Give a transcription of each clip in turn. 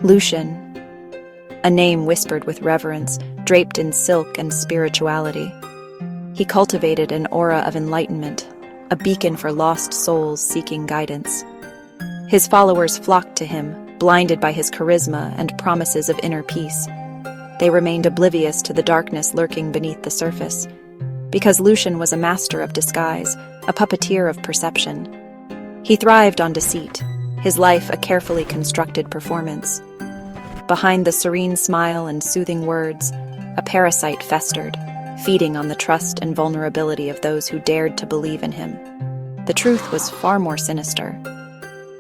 Lucian, a name whispered with reverence, draped in silk and spirituality. He cultivated an aura of enlightenment, a beacon for lost souls seeking guidance. His followers flocked to him, blinded by his charisma and promises of inner peace. They remained oblivious to the darkness lurking beneath the surface, because Lucian was a master of disguise, a puppeteer of perception. He thrived on deceit, his life a carefully constructed performance. Behind the serene smile and soothing words, a parasite festered, feeding on the trust and vulnerability of those who dared to believe in him. The truth was far more sinister.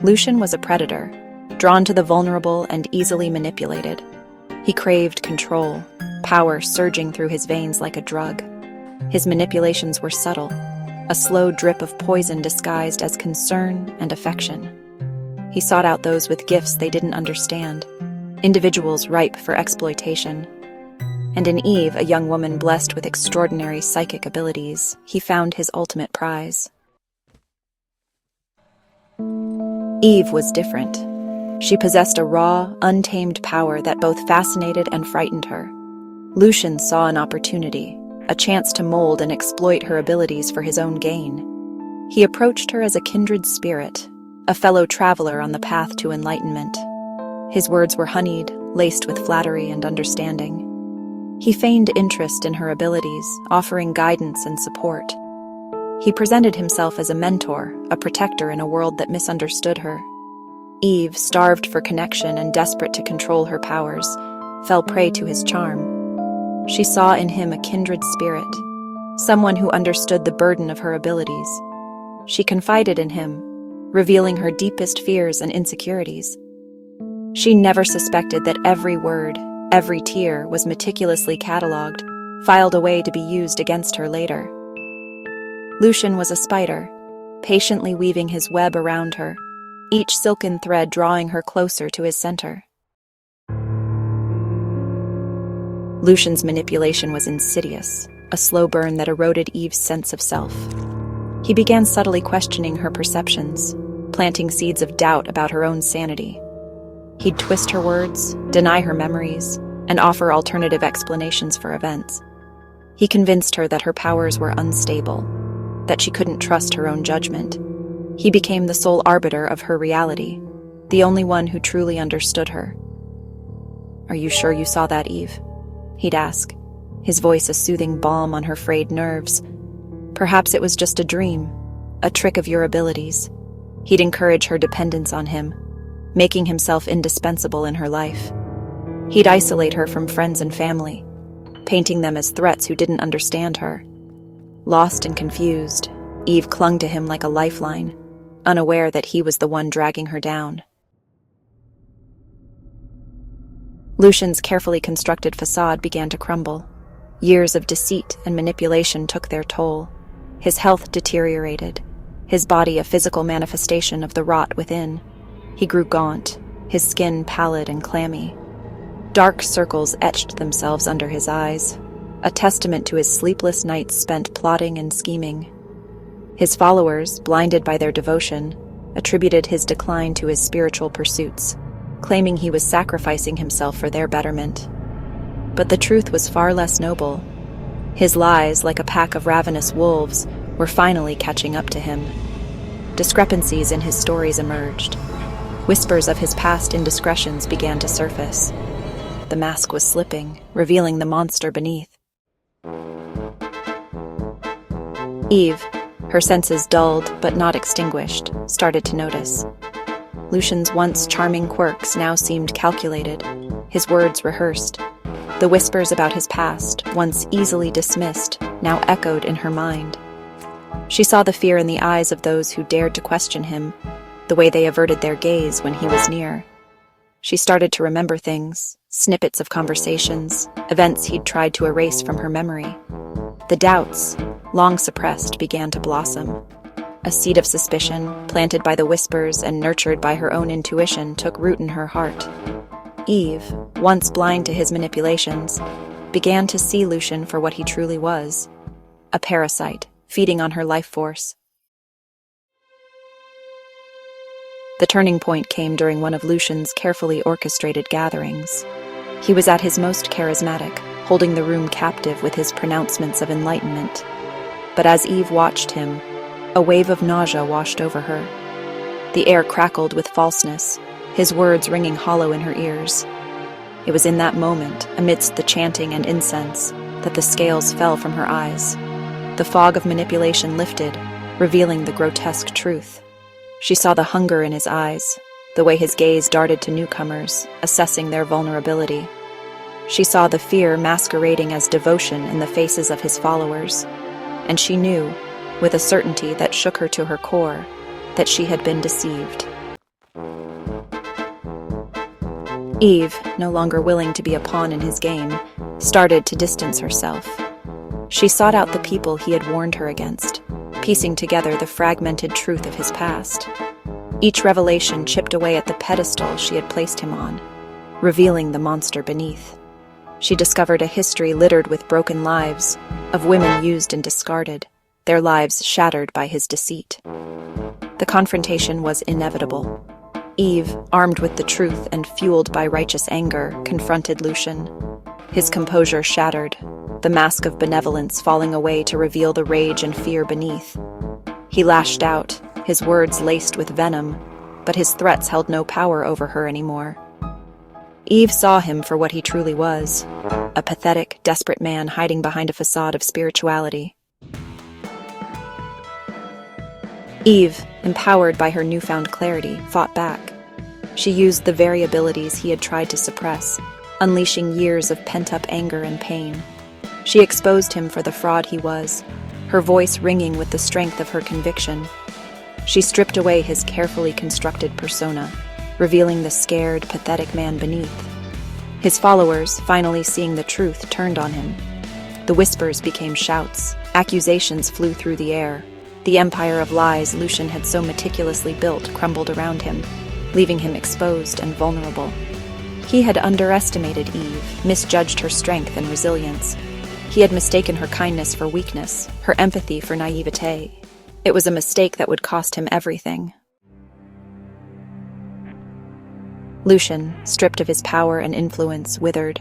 Lucian was a predator, drawn to the vulnerable and easily manipulated. He craved control, power surging through his veins like a drug. His manipulations were subtle, a slow drip of poison disguised as concern and affection. He sought out those with gifts they didn't understand, individuals ripe for exploitation. And in Eve, a young woman blessed with extraordinary psychic abilities, he found his ultimate prize. Eve was different. She possessed a raw, untamed power that both fascinated and frightened her. Lucian saw an opportunity, a chance to mold and exploit her abilities for his own gain. He approached her as a kindred spirit, a fellow traveler on the path to enlightenment. His words were honeyed, laced with flattery and understanding. He feigned interest in her abilities, offering guidance and support. He presented himself as a mentor, a protector in a world that misunderstood her. Eve, starved for connection and desperate to control her powers, fell prey to his charm. She saw in him a kindred spirit, someone who understood the burden of her abilities. She confided in him, revealing her deepest fears and insecurities. She never suspected that every word, every tear was meticulously catalogued, filed away to be used against her later. Lucian was a spider, patiently weaving his web around her, each silken thread drawing her closer to his center. Lucian's manipulation was insidious, a slow burn that eroded Eve's sense of self. He began subtly questioning her perceptions, planting seeds of doubt about her own sanity. He'd twist her words, deny her memories, and offer alternative explanations for events. He convinced her that her powers were unstable, that she couldn't trust her own judgment. He became the sole arbiter of her reality, the only one who truly understood her. "Are you sure you saw that, Eve?" he'd ask, his voice a soothing balm on her frayed nerves. Perhaps it was just a dream, a trick of your abilities. He'd encourage her dependence on him, making himself indispensable in her life. He'd isolate her from friends and family, painting them as threats who didn't understand her. Lost and confused, Eve clung to him like a lifeline, unaware that he was the one dragging her down. Lucian's carefully constructed facade began to crumble. Years of deceit and manipulation took their toll. His health deteriorated, his body a physical manifestation of the rot within. He grew gaunt, his skin pallid and clammy. Dark circles etched themselves under his eyes, a testament to his sleepless nights spent plotting and scheming. His followers, blinded by their devotion, attributed his decline to his spiritual pursuits, claiming he was sacrificing himself for their betterment. But the truth was far less noble. His lies, like a pack of ravenous wolves, were finally catching up to him. Discrepancies in his stories emerged. Whispers of his past indiscretions began to surface. The mask was slipping, revealing the monster beneath. Eve, her senses dulled but not extinguished, started to notice. Lucian's once charming quirks now seemed calculated, his words rehearsed. The whispers about his past, once easily dismissed, now echoed in her mind. She saw the fear in the eyes of those who dared to question him, the way they averted their gaze when he was near. She started to remember things, snippets of conversations, events he'd tried to erase from her memory. The doubts, long suppressed, began to blossom. A seed of suspicion, planted by the whispers and nurtured by her own intuition, took root in her heart. Eve, once blind to his manipulations, began to see Lucian for what he truly was, a parasite feeding on her life force. The turning point came during one of Lucian's carefully orchestrated gatherings. He was at his most charismatic, holding the room captive with his pronouncements of enlightenment. But as Eve watched him, a wave of nausea washed over her. The air crackled with falseness, his words ringing hollow in her ears. It was in that moment, amidst the chanting and incense, that the scales fell from her eyes. The fog of manipulation lifted, revealing the grotesque truth. She saw the hunger in his eyes, the way his gaze darted to newcomers, assessing their vulnerability. She saw the fear masquerading as devotion in the faces of his followers, and she knew, with a certainty that shook her to her core, that she had been deceived. Eve, no longer willing to be a pawn in his game, started to distance herself. She sought out the people he had warned her against, piecing together the fragmented truth of his past. Each revelation chipped away at the pedestal she had placed him on, revealing the monster beneath. She discovered a history littered with broken lives, of women used and discarded, their lives shattered by his deceit. The confrontation was inevitable. Eve, armed with the truth and fueled by righteous anger, confronted Lucian. His composure shattered, the mask of benevolence falling away to reveal the rage and fear beneath. He lashed out, his words laced with venom, but his threats held no power over her anymore. Eve saw him for what he truly was, a pathetic, desperate man hiding behind a facade of spirituality. Eve, empowered by her newfound clarity, fought back. She used the very abilities he had tried to suppress, unleashing years of pent-up anger and pain. She exposed him for the fraud he was, her voice ringing with the strength of her conviction. She stripped away his carefully constructed persona, revealing the scared, pathetic man beneath. His followers, finally seeing the truth, turned on him. The whispers became shouts, accusations flew through the air. The empire of lies Lucian had so meticulously built crumbled around him, leaving him exposed and vulnerable. He had underestimated Eve, misjudged her strength and resilience. He had mistaken her kindness for weakness, her empathy for naivete. It was a mistake that would cost him everything. Lucian, stripped of his power and influence, withered.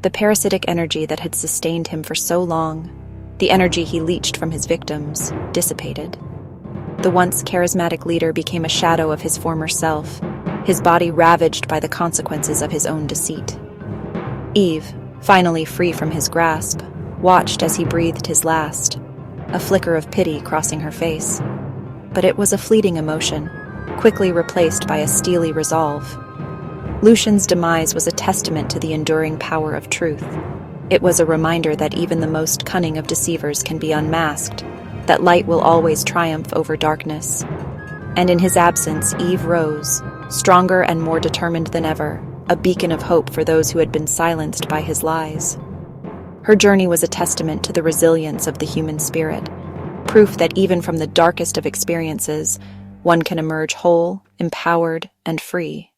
The parasitic energy that had sustained him for so long, the energy he leached from his victims, dissipated. The once charismatic leader became a shadow of his former self, his body ravaged by the consequences of his own deceit. Eve, finally free from his grasp, watched as he breathed his last, a flicker of pity crossing her face. But it was a fleeting emotion, quickly replaced by a steely resolve. Lucian's demise was a testament to the enduring power of truth. It was a reminder that even the most cunning of deceivers can be unmasked, that light will always triumph over darkness. And in his absence, Eve rose, stronger and more determined than ever, a beacon of hope for those who had been silenced by his lies. Her journey was a testament to the resilience of the human spirit, proof that even from the darkest of experiences, one can emerge whole, empowered, and free.